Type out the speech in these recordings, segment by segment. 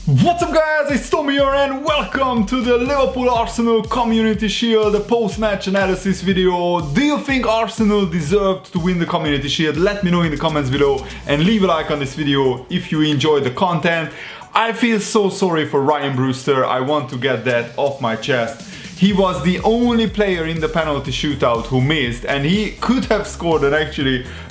What's up guys, it's Tommy here and welcome to the Liverpool-Arsenal Community Shield post-match analysis video. Do you think Arsenal deserved to win the Community Shield? Let me know in the comments below and leave a like on this video if you enjoyed the content. I feel so sorry for Ryan Brewster, I want to get that off my chest. He was the only player in the penalty shootout who missed, and he could have scored an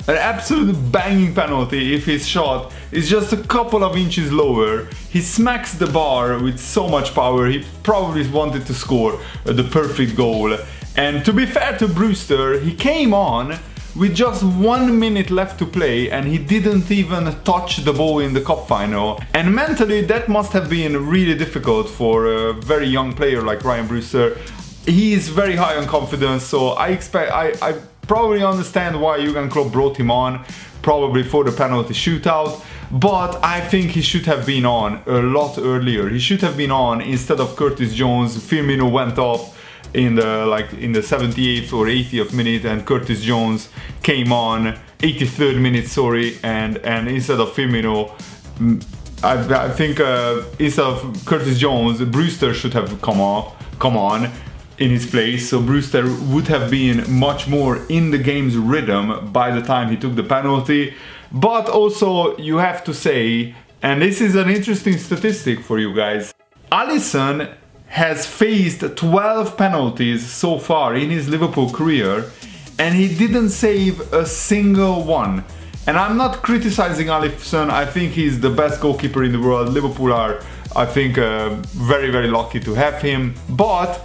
absolute banging penalty if his shot is just a couple of inches lower. He smacks the bar with so much power, he probably wanted to score the perfect goal. And to be fair to Brewster, he came on with just 1 minute left to play and he didn't even touch the ball in the cup final. And mentally that must have been really difficult for a very young player like Ryan Brewster. He is very high on confidence, so I probably understand why Jurgen Klopp brought him on, probably for the penalty shootout. But I think he should have been on a lot earlier. He should have been on instead of Curtis Jones. Firmino went off in the 78th or 80th minute and Curtis Jones came on 83rd minute, sorry, and instead of Firmino, I think instead of Curtis Jones, Brewster should have come on in his place, so Brewster would have been much more in the game's rhythm by the time he took the penalty. But also you have to say, and this is an interesting statistic for you guys, Alisson has faced 12 penalties so far in his Liverpool career and he didn't save a single one. And I'm not criticizing Alisson, I think he's the best goalkeeper in the world. Liverpool are, I think, very lucky to have him. But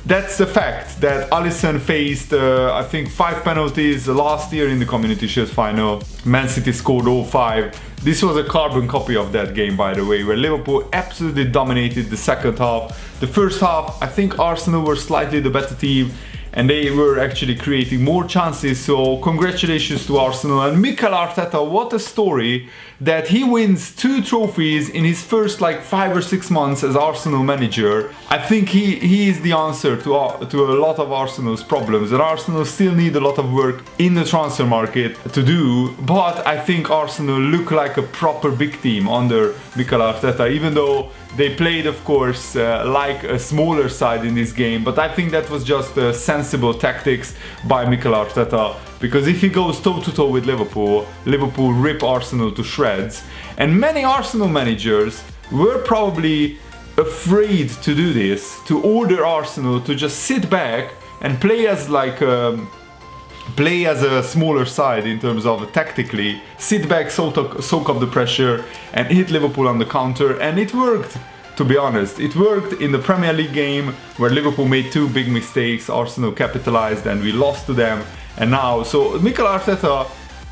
that's the fact that Alisson faced, I think, 5 penalties last year in the Community Shield final. Man City scored all 5. This was a carbon copy of that game, by the way, where Liverpool absolutely dominated the second half. The first half, I think Arsenal were slightly the better team and they were actually creating more chances, so congratulations to Arsenal. And Mikel Arteta, what a story that he wins 2 trophies in his first 5 or 6 months as Arsenal manager. I think he is the answer to a lot of Arsenal's problems, and Arsenal still need a lot of work in the transfer market to do, but I think Arsenal look like a proper big team under Mikel Arteta, even though they played, of course, like a smaller side in this game. But I think that was just sensible tactics by Mikel Arteta, because if he goes toe-to-toe with Liverpool, Liverpool rip Arsenal to shreds. And many Arsenal managers were probably afraid to do this, to order Arsenal to just sit back and play as a smaller side in terms of tactically, sit back, soak up the pressure and hit Liverpool on the counter, and it worked, to be honest. It worked in the Premier League game where Liverpool made 2 big mistakes, Arsenal capitalized and we lost to them. And now, so Mikel Arteta,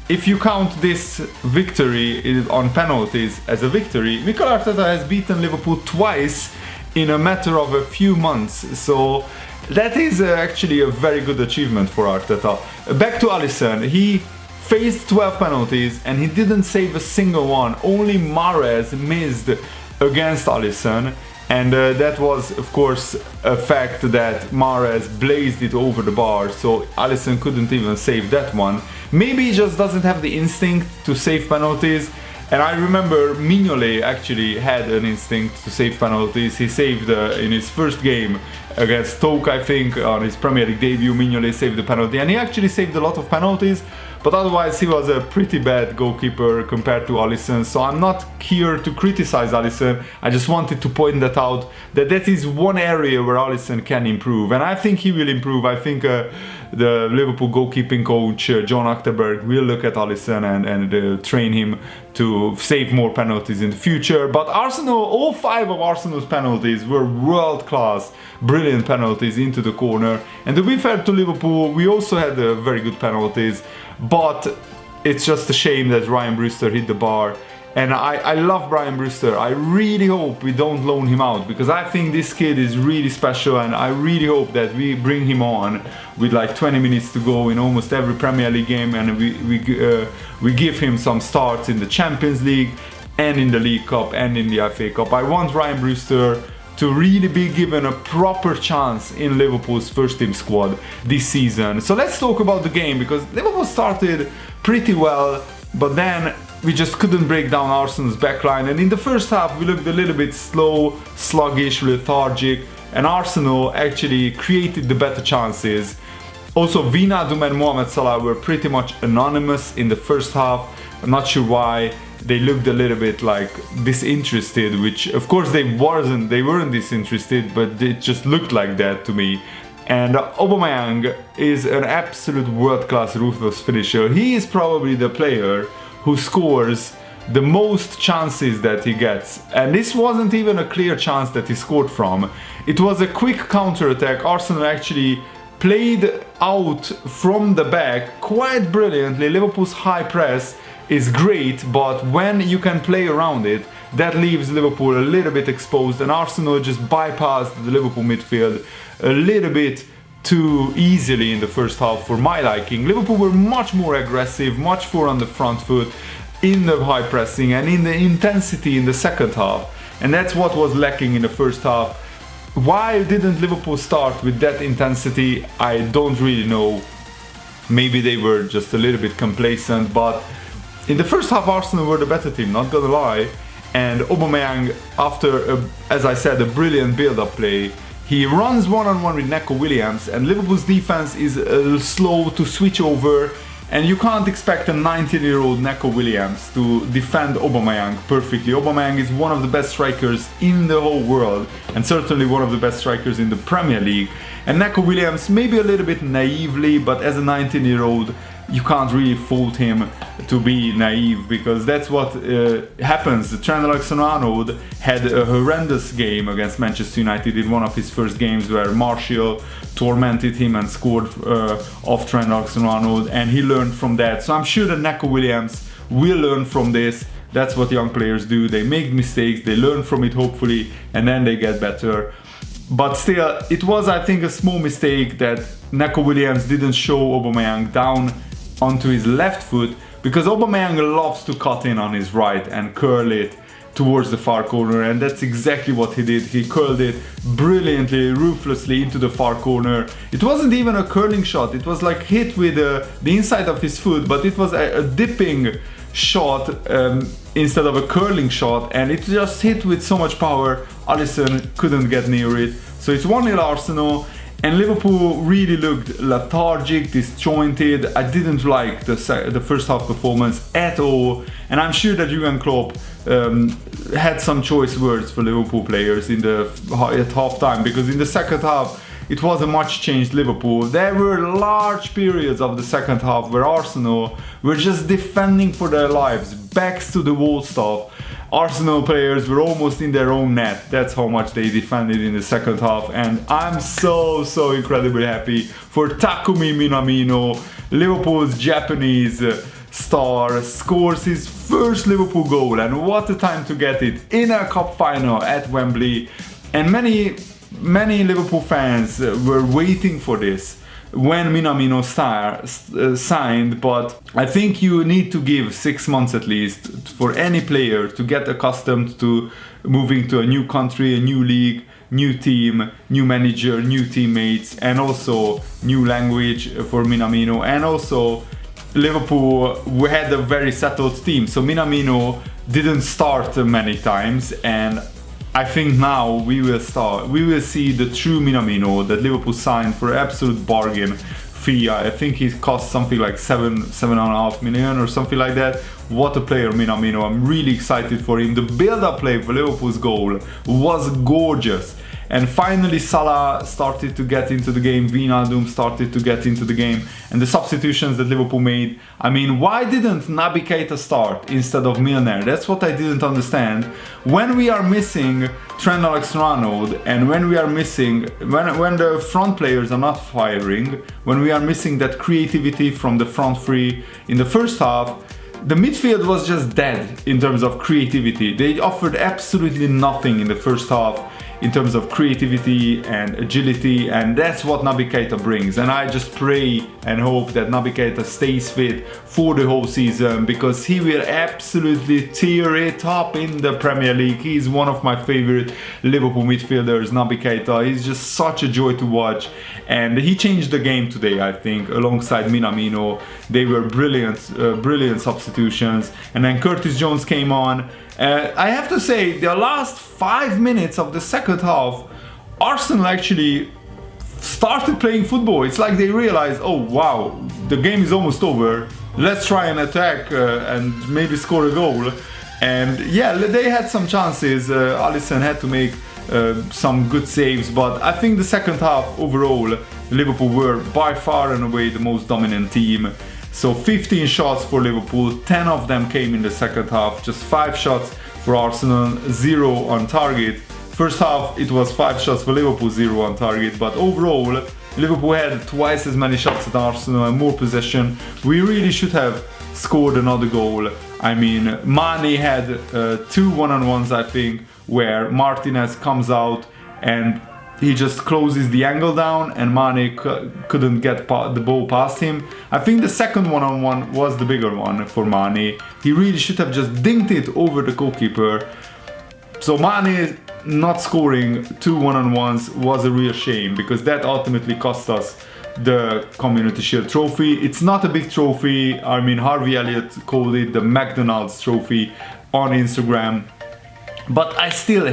if you count this victory on penalties as a victory, Mikel Arteta has beaten Liverpool twice in a matter of a few months, so that is actually a very good achievement for Arteta. Back to Alisson, he faced 12 penalties and he didn't save a single one. Only Mahrez missed against Alisson, and that was, of course, a fact that Mahrez blazed it over the bar, so Alisson couldn't even save that one. Maybe he just doesn't have the instinct to save penalties. And I remember Mignolet actually had an instinct to save penalties. He saved in his first game against Stoke, I think, on his Premier League debut, Mignolet saved the penalty. And he actually saved a lot of penalties, but otherwise he was a pretty bad goalkeeper compared to Alisson. So I'm not here to criticize Alisson. I just wanted to point that out, that is one area where Alisson can improve. And I think he will improve. I think the Liverpool goalkeeping coach, John Achterberg, will look at Alisson and train him to save more penalties in the future. But Arsenal, all 5 of Arsenal's penalties were world-class, brilliant penalties into the corner. And to be fair to Liverpool, we also had very good penalties, but it's just a shame that Ryan Brewster hit the bar. And I love Brian Brewster. I really hope we don't loan him out, because I think this kid is really special, and I really hope that we bring him on with 20 minutes to go in almost every Premier League game, and we give him some starts in the Champions League and in the League Cup and in the FA Cup. I want Ryan Brewster to really be given a proper chance in Liverpool's first team squad this season. So let's talk about the game, because Liverpool started pretty well, but then we just couldn't break down Arsenal's backline, and in the first half we looked a little bit slow, sluggish, lethargic, and Arsenal actually created the better chances. Also, Wijnaldum and Mohamed Salah were pretty much anonymous in the first half. I'm not sure why. They looked a little bit like disinterested, which of course they weren't disinterested, but it just looked like that to me. And Aubameyang is an absolute world-class ruthless finisher. He is probably the player who scores the most chances that he gets. And this wasn't even a clear chance that he scored from. It was a quick counter-attack. Arsenal actually played out from the back quite brilliantly. Liverpool's high press is great, but when you can play around it, that leaves Liverpool a little bit exposed, and Arsenal just bypassed the Liverpool midfield a little bit too easily in the first half for my liking. Liverpool were much more aggressive, much more on the front foot in the high pressing and in the intensity in the second half, and that's what was lacking in the first half. Why didn't Liverpool start with that intensity? I don't really know. Maybe they were just a little bit complacent, but in the first half Arsenal were the better team, not gonna lie. And Aubameyang, after, as I said, a brilliant build-up play, he runs one-on-one with Neco Williams, and Liverpool's defense is slow to switch over, and you can't expect a 19-year-old Neco Williams to defend Aubameyang perfectly. Aubameyang is one of the best strikers in the whole world, and certainly one of the best strikers in the Premier League. And Neco Williams, maybe a little bit naively, but as a 19-year-old, you can't really fault him to be naive, because that's what happens. Trent Alexander-Arnold had a horrendous game against Manchester United in one of his first games, where Martial tormented him and scored off Trent Alexander-Arnold, and he learned from that. So I'm sure that Neco Williams will learn from this. That's what young players do. They make mistakes, they learn from it hopefully, and then they get better. But still, it was, I think, a small mistake that Neco Williams didn't show Aubameyang down onto his left foot, because Aubameyang loves to cut in on his right and curl it towards the far corner, and that's exactly what he did. He curled it brilliantly, ruthlessly into the far corner. It wasn't even a curling shot, it was like hit with the inside of his foot, but it was a dipping shot instead of a curling shot, and it just hit with so much power, Alisson couldn't get near it. So it's 1-0 Arsenal. And Liverpool really looked lethargic, disjointed. I didn't like the first half performance at all. And I'm sure that Jurgen Klopp had some choice words for Liverpool players at half time, because in the second half it was a much changed Liverpool. There were large periods of the second half where Arsenal were just defending for their lives, backs to the wall stuff. Arsenal players were almost in their own net. That's how much they defended in the second half, and I'm so incredibly happy for Takumi Minamino. Liverpool's Japanese star scores his first Liverpool goal, and what a time to get it in a cup final at Wembley. And many Liverpool fans were waiting for this when Minamino signed, but I think you need to give 6 months at least for any player to get accustomed to moving to a new country, a new league, new team, new manager, new teammates, and also new language for Minamino. And also Liverpool had a very settled team, so Minamino didn't start many times, and I think now we will see the true Minamino that Liverpool signed for an absolute bargain fee. I think he cost something like 7.5 million or something like that. What a player, Minamino. I'm really excited for him. The build-up play for Liverpool's goal was gorgeous. And finally Salah started to get into the game, Wijnaldum started to get into the game, and the substitutions that Liverpool made. I mean, why didn't Naby Keita start instead of Milner? That's what I didn't understand. When we are missing Trent Alexander-Arnold, and when we are missing, when the front players are not firing, when we are missing that creativity from the front three in the first half, the midfield was just dead in terms of creativity. They offered absolutely nothing in the first half. in terms of creativity and agility, and that's what Naby Keita brings. And I just pray and hope that Naby Keita stays fit for the whole season, because he will absolutely tear it up in the Premier League. He's one of my favorite Liverpool midfielders, Naby Keita. He's just such a joy to watch, and he changed the game today, I think, alongside Minamino. They were brilliant substitutions, and then Curtis Jones came on. I have to say, the last 5 minutes of the second half, Arsenal actually started playing football. It's like they realized, oh wow, the game is almost over, let's try and attack and maybe score a goal. And yeah, they had some chances. Alisson had to make some good saves, but I think the second half overall, Liverpool were by far and away the most dominant team. So 15 shots for Liverpool, 10 of them came in the second half, just 5 shots for Arsenal, 0 on target. First half it was 5 shots for Liverpool, 0 on target, but overall Liverpool had twice as many shots as Arsenal and more possession. We really should have scored another goal. I mean, Mane had 2 one-on-ones, I think, where Martinez comes out and he just closes the angle down and Mane couldn't get the ball past him. I think the second one-on-one was the bigger one for Mane. He really should have just dinked it over the goalkeeper. So Mane not scoring 2 one-on-ones was a real shame, because that ultimately cost us the Community Shield trophy. It's not a big trophy. I mean, Harvey Elliott called it the McDonald's trophy on Instagram. But I still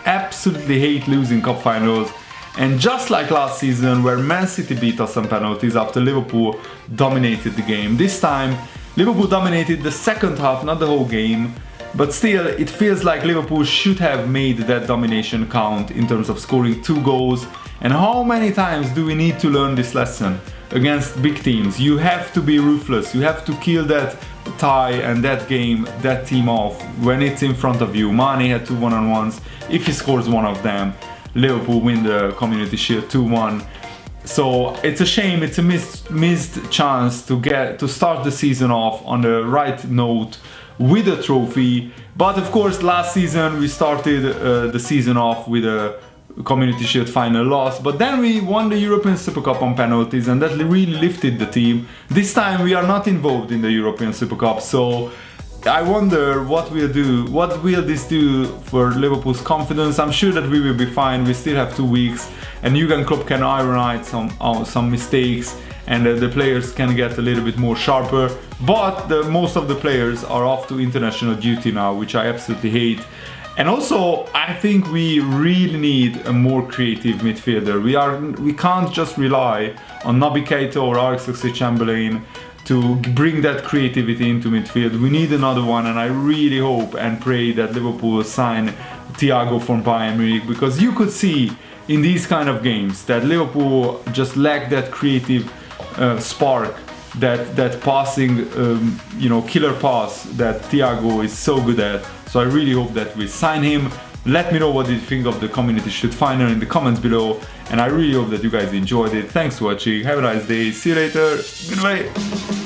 absolutely hate losing cup finals. And just like last season, where Man City beat us on penalties after Liverpool dominated the game, this time Liverpool dominated the second half, not the whole game. But still, it feels like Liverpool should have made that domination count in terms of scoring 2 goals. And how many times do we need to learn this lesson? Against big teams, you have to be ruthless. You have to kill that tie and that game, that team off when it's in front of you. Mane had 2 one-on-ones. If he scores one of them, Liverpool win the Community Shield 2-1. So it's a shame. It's a missed chance to start the season off on the right note with a trophy. But of course, last season we started the season off with a Community Shield final loss, but then we won the European Super Cup on penalties, and that really lifted the team. This time we are not involved in the European Super Cup, so I wonder what will this do for Liverpool's confidence. I'm sure that we will be fine. We still have 2 weeks, and Jurgen Klopp can iron out some mistakes, and the players can get a little bit more sharper. But most of the players are off to international duty now, which I absolutely hate. And also, I think we really need a more creative midfielder. We can't just rely on Naby Keita or Alex Oxlade-Chamberlain to bring that creativity into midfield. We need another one, and I really hope and pray that Liverpool will sign Thiago from Bayern Munich, because you could see in these kind of games that Liverpool just lack that creative spark, that passing, killer pass that Thiago is so good at. So I really hope that we sign him. Let me know what you think of the Community Shield final in the comments below, and I really hope that you guys enjoyed it. Thanks for watching, have a nice day, see you later, goodbye.